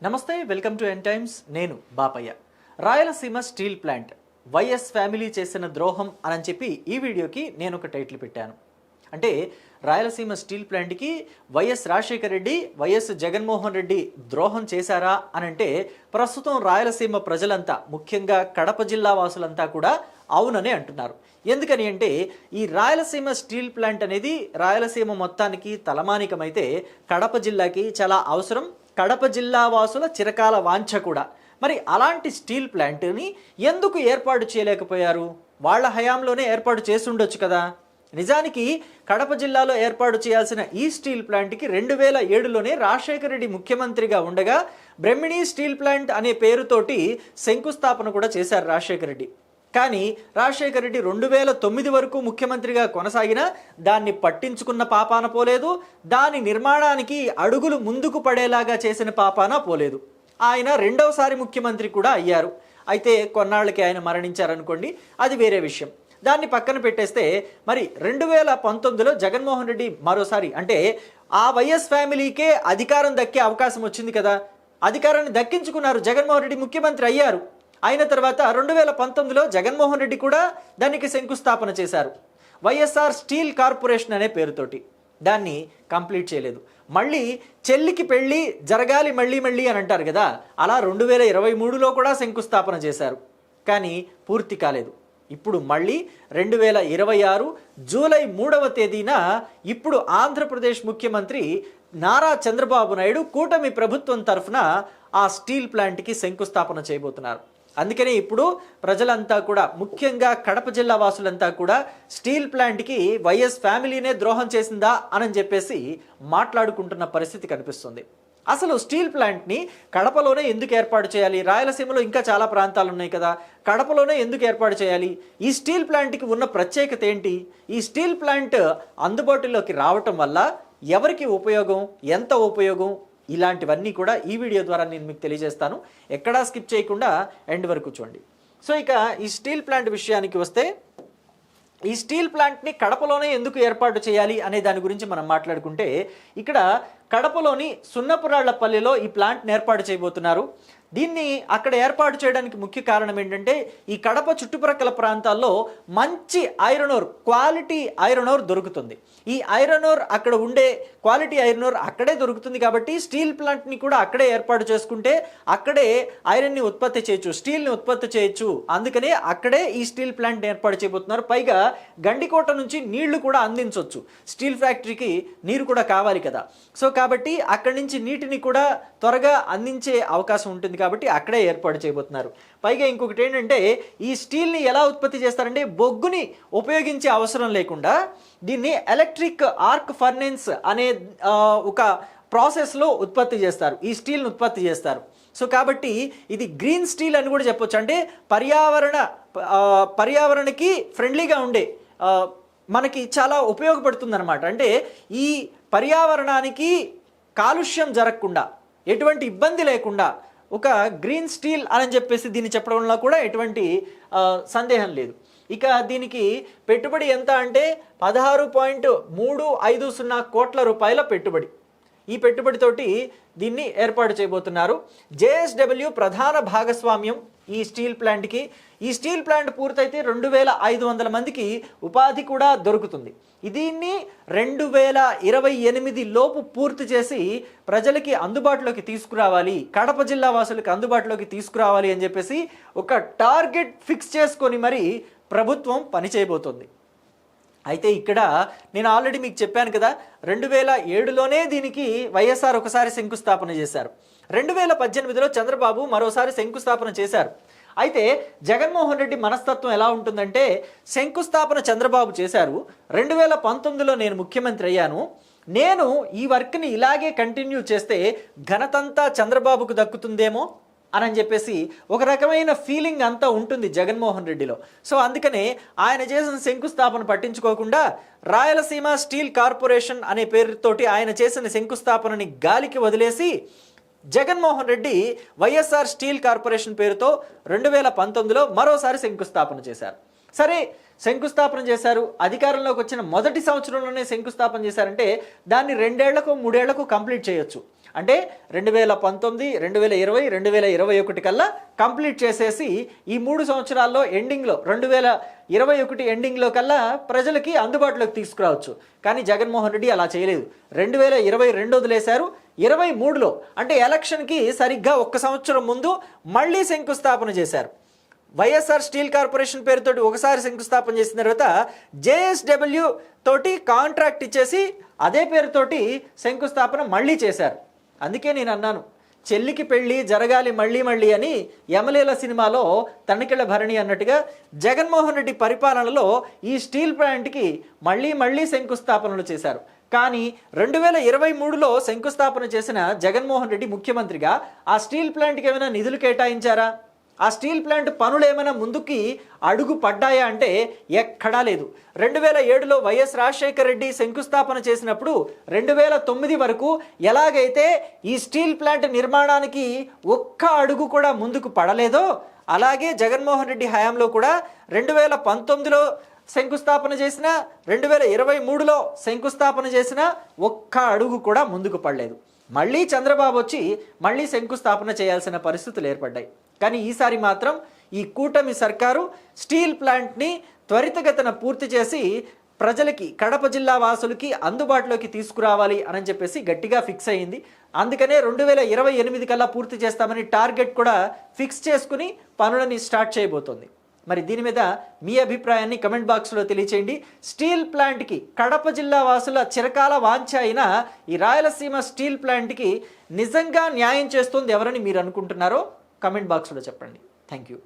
నమస్తే, welcome to N times. నేను Bapayya. Rayalaseema steel plant YS family చేసిన ద్రోహం అని చెప్పి ఈ వీడియోకి నేను ఒక టైటిల్ పెట్టాను. అంటే రాయలసీమ స్టీల్ ప్లాంట్కి వైఎస్ రాజశేఖర రెడ్డి, వైఎస్ జగన్మోహన్ రెడ్డి ద్రోహం చేశారా అని అంటే ప్రస్తుతం రాయలసీమ ప్రజలంతా, ముఖ్యంగా కడప జిల్లా వాసులంతా కూడా అవుననే అంటున్నారు. ఎందుకని అంటే ఈ రాయలసీమ స్టీల్ ప్లాంట్ అనేది రాయలసీమ మొత్తానికి తలమానికమైతే కడప జిల్లాకి చాలా అవసరం. కడప జిల్లా వాసుల చిరకాల వాంఛ కూడా. మరి అలాంటి స్టీల్ ప్లాంట్ని ఎందుకు ఏర్పాటు చేయలేకపోయారు? వాళ్ళ హయాంలోనే ఏర్పాటు చేసి ఉండొచ్చు కదా. నిజానికి కడప జిల్లాలో ఏర్పాటు చేయాల్సిన ఈ స్టీల్ ప్లాంట్కి 2007లోనే రాజశేఖర రెడ్డి ముఖ్యమంత్రిగా ఉండగా బ్రహ్మిణి స్టీల్ ప్లాంట్ అనే పేరుతోటి శంకుస్థాపన కూడా చేశారు రాజశేఖర రెడ్డి. కానీ రాజశేఖర రెడ్డి 2009 వరకు ముఖ్యమంత్రిగా కొనసాగినా దాన్ని పట్టించుకున్న పాపాన పోలేదు. దాని నిర్మాణానికి అడుగులు ముందుకు పడేలాగా చేసిన పాపాన పోలేదు. ఆయన రెండవసారి ముఖ్యమంత్రి కూడా అయ్యారు. అయితే కొన్నాళ్ళకి ఆయన మరణించారనుకోండి, అది వేరే విషయం. దాన్ని పక్కన పెట్టేస్తే మరి 2019లో జగన్మోహన్ రెడ్డి మరోసారి, అంటే ఆ వైఎస్ ఫ్యామిలీకే అధికారం దక్కే అవకాశం వచ్చింది కదా. అధికారాన్ని దక్కించుకున్నారు, జగన్మోహన్ రెడ్డి ముఖ్యమంత్రి అయ్యారు. అయిన తర్వాత 2019లో జగన్మోహన్ రెడ్డి కూడా దానికి శంకుస్థాపన చేశారు. వైఎస్ఆర్ స్టీల్ కార్పొరేషన్ అనే పేరుతోటి దాన్ని కంప్లీట్ చేయలేదు. మళ్ళీ చెల్లికి పెళ్ళి జరగాలి మళ్ళీ మళ్ళీ అని అంటారు కదా, అలా 2023లో కూడా శంకుస్థాపన చేశారు. కానీ పూర్తి కాలేదు. ఇప్పుడు మళ్ళీ 2026 జూలై 3వ తేదీన ఇప్పుడు ఆంధ్రప్రదేశ్ ముఖ్యమంత్రి నారా చంద్రబాబు నాయుడు కూటమి ప్రభుత్వం తరఫున ఆ స్టీల్ ప్లాంట్కి శంకుస్థాపన చేయబోతున్నారు. అందుకనే ఇప్పుడు ప్రజలంతా కూడా, ముఖ్యంగా కడప జిల్లా వాసులంతా కూడా స్టీల్ ప్లాంట్కి వైఎస్ ఫ్యామిలీనే ద్రోహం చేసిందా అని చెప్పేసి మాట్లాడుకుంటున్న పరిస్థితి కనిపిస్తుంది. అసలు స్టీల్ ప్లాంట్ని కడపలోనే ఎందుకు ఏర్పాటు చేయాలి? రాయలసీమలో ఇంకా చాలా ప్రాంతాలు ఉన్నాయి కదా, కడపలోనే ఎందుకు ఏర్పాటు చేయాలి? ఈ స్టీల్ ప్లాంట్కి ఉన్న ప్రత్యేకత ఏంటి? ఈ స్టీల్ ప్లాంట్ అందుబాటులోకి రావటం వల్ల ఎవరికి ఉపయోగం, ఎంత ఉపయోగం, ఇలాంటివన్నీ కూడా ఈ వీడియో ద్వారా నేను మీకు తెలియజేస్తాను. ఎక్కడా స్కిప్ చేయకుండా ఎండ్ వరకు చూడండి. సో ఇక ఈ స్టీల్ ప్లాంట్ విషయానికి వస్తే, ఈ స్టీల్ ప్లాంట్ని కడపలోనే ఎందుకు ఏర్పాటు చేయాలి అనే దాని గురించి మనం మాట్లాడుకుంటే, ఇక్కడ కడపలోని సున్నపురాళ్లపల్లిలో ఈ ప్లాంట్ని ఏర్పాటు చేయబోతున్నారు. దీన్ని అక్కడ ఏర్పాటు చేయడానికి ముఖ్య కారణం ఏంటంటే, ఈ కడప చుట్టుప్రక్కల ప్రాంతాల్లో మంచి iron ore, quality iron ore దొరుకుతుంది. ఈ ఐరన్ ఓర్ అక్కడ ఉండే క్వాలిటీ ఐరన్ ఓర్ అక్కడే దొరుకుతుంది కాబట్టి స్టీల్ ప్లాంట్ని కూడా అక్కడే ఏర్పాటు చేసుకుంటే అక్కడే ఐరన్ని ఉత్పత్తి చేయొచ్చు, స్టీల్ని ఉత్పత్తి చేయొచ్చు. అందుకనే అక్కడే ఈ స్టీల్ ప్లాంట్ని ఏర్పాటు చేయబోతున్నారు. పైగా గండికోట నుంచి నీళ్లు కూడా అందించవచ్చు. స్టీల్ ఫ్యాక్టరీకి నీరు కూడా కావాలి కదా. సో కాబట్టి అక్కడి నుంచి నీటిని కూడా త్వరగా అందించే అవకాశం ఉంటుంది కాబట్టి అక్కడే ఏర్పాటు చేయబోతున్నారు. పైగా ఇంకొకటి ఏంటంటే, ఈ స్టీల్ని ఎలా ఉత్పత్తి చేస్తారంటే బొగ్గుని ఉపయోగించే అవసరం లేకుండా దీన్ని ఎలక్ట్రిక్ ఆర్క్ ఫర్నెన్స్ అనే ఒక ప్రాసెస్లో ఉత్పత్తి చేస్తారు, ఈ స్టీల్ని ఉత్పత్తి చేస్తారు. సో కాబట్టి ఇది గ్రీన్ స్టీల్ అని కూడా చెప్పొచ్చు. అంటే పర్యావరణకి ఫ్రెండ్లీగా ఉండే, మనకి చాలా ఉపయోగపడుతుంది అనమాట. అంటే ఈ పర్యావరణానికి కాలుష్యం జరగకుండా, ఎటువంటి ఇబ్బంది లేకుండా ఒక గ్రీన్ స్టీల్ అని చెప్పేసి దీన్ని చెప్పడంలో కూడా ఎటువంటి సందేహం లేదు. ఇక దీనికి పెట్టుబడి ఎంత అంటే 16.350 కోట్ల రూపాయల పెట్టుబడి. ఈ పెట్టుబడితోటి దీన్ని ఏర్పాటు చేయబోతున్నారు. జేఎస్డబ్ల్యూ ప్రధాన భాగస్వామ్యం ఈ స్టీల్ ప్లాంట్కి. ఈ స్టీల్ ప్లాంట్ పూర్తయితే 2500 మందికి ఉపాధి కూడా దొరుకుతుంది. దీన్ని 2028 లోపు పూర్తి చేసి ప్రజలకి అందుబాటులోకి తీసుకురావాలి, కడప జిల్లా వాసులకి అందుబాటులోకి తీసుకురావాలి అని చెప్పేసి ఒక టార్గెట్ ఫిక్స్ చేసుకొని మరి ప్రభుత్వం పనిచేయబోతుంది. అయితే ఇక్కడ నేను ఆల్రెడీ మీకు చెప్పాను కదా, 2007లోనే దీనికి వైఎస్ఆర్ ఒకసారి శంకుస్థాపన చేశారు. 2018లో చంద్రబాబు మరోసారి శంకుస్థాపన చేశారు. అయితే జగన్మోహన్ రెడ్డి మనస్తత్వం ఎలా ఉంటుందంటే, శంకుస్థాపన చంద్రబాబు చేశారు, 2019లో నేను ముఖ్యమంత్రి అయ్యాను, నేను ఈ వర్క్ని ఇలాగే కంటిన్యూ చేస్తే ఘనతంతా చంద్రబాబుకు దక్కుతుందేమో అని చెప్పేసి ఒక రకమైన ఫీలింగ్ అంతా ఉంటుంది జగన్మోహన్ రెడ్డిలో. సో అందుకనే ఆయన చేసిన శంకుస్థాపన పట్టించుకోకుండా రాయలసీమ స్టీల్ కార్పొరేషన్ అనే పేరుతోటి ఆయన చేసిన శంకుస్థాపనని గాలికి వదిలేసి జగన్మోహన్ రెడ్డి వైఎస్ఆర్ స్టీల్ కార్పొరేషన్ పేరుతో 2019లో మరోసారి శంకుస్థాపన చేశారు. సరే, శంకుస్థాపన చేశారు, అధికారంలోకి వచ్చిన మొదటి సంవత్సరంలోనే శంకుస్థాపన చేశారంటే దాన్ని 2 ఏళ్లకు 3 ఏళ్లకు కంప్లీట్ చేయొచ్చు. అంటే 2019, 2020, 2021 కల్లా కంప్లీట్ చేసేసి ఈ 3 సంవత్సరాల్లో ఎండింగ్లో 2021 ఎండింగ్లో కల్లా ప్రజలకి అందుబాటులోకి తీసుకురావచ్చు. కానీ జగన్మోహన్ రెడ్డి అలా చేయలేదు. 2022 వదిలేశారు. 23లో అంటే ఎలక్షన్కి సరిగ్గా 1 సంవత్సరం ముందు మళ్ళీ శంకుస్థాపన చేశారు. వైఎస్ఆర్ స్టీల్ కార్పొరేషన్ పేరుతోటి ఒకసారి శంకుస్థాపన చేసిన తర్వాత జేఎస్డబ్ల్యూ తోటి కాంట్రాక్ట్ ఇచ్చేసి అదే పేరుతోటి శంకుస్థాపన మళ్ళీ చేశారు. అందుకే నేను అన్నాను, చెల్లికి పెళ్ళి జరగాలి మళ్ళీ మళ్ళీ అని యమలీల సినిమాలో తనికెళ్ళ భరణి అన్నట్టుగా జగన్మోహన్ రెడ్డి పరిపాలనలో ఈ స్టీల్ ప్లాంట్కి మళ్ళీ శంకుస్థాపనలు చేశారు. కానీ 2023లో శంకుస్థాపన చేసిన జగన్మోహన్ రెడ్డి ముఖ్యమంత్రిగా ఆ స్టీల్ ప్లాంట్కి ఏమైనా నిధులు కేటాయించారా? ఆ స్టీల్ ప్లాంట్ పనులు ఏమైనా ముందుకి అడుగు పడ్డాయా అంటే ఎక్కడా లేదు. 2007లో వైఎస్ రాజశేఖర రెడ్డి శంకుస్థాపన చేసినప్పుడు 2009 వరకు ఎలాగైతే ఈ స్టీల్ ప్లాంట్ నిర్మాణానికి ఒక్క అడుగు కూడా ముందుకు పడలేదో అలాగే జగన్మోహన్ రెడ్డి హయాంలో కూడా 2019లో శంకుస్థాపన చేసిన, 2023లో శంకుస్థాపన చేసిన ఒక్క అడుగు కూడా ముందుకు పడలేదు. మళ్ళీ చంద్రబాబు వచ్చి మళ్ళీ శంకుస్థాపన చేయాల్సిన పరిస్థితులు ఏర్పడ్డాయి. కానీ ఈసారి మాత్రం ఈ కూటమి సర్కారు స్టీల్ ప్లాంట్ని త్వరితగతిన పూర్తి చేసి ప్రజలకి, కడప జిల్లా వాసులకి అందుబాటులోకి తీసుకురావాలి అని చెప్పేసి గట్టిగా ఫిక్స్ అయ్యింది. అందుకనే 2028 కల్లా పూర్తి చేస్తామని టార్గెట్ కూడా ఫిక్స్ చేసుకుని పనులని స్టార్ట్ చేయబోతోంది. మరి దీని మీద మీ అభిప్రాయాన్ని కమెంట్ బాక్స్లో తెలియచేయండి. స్టీల్ ప్లాంట్కి, కడప జిల్లా వాసుల చిరకాల వాంఛ అయిన ఈ రాయలసీమ స్టీల్ ప్లాంట్కి నిజంగా న్యాయం చేస్తుంది ఎవరని మీరు అనుకుంటున్నారో కమెంట్ బాక్స్లో చెప్పండి. Thank you.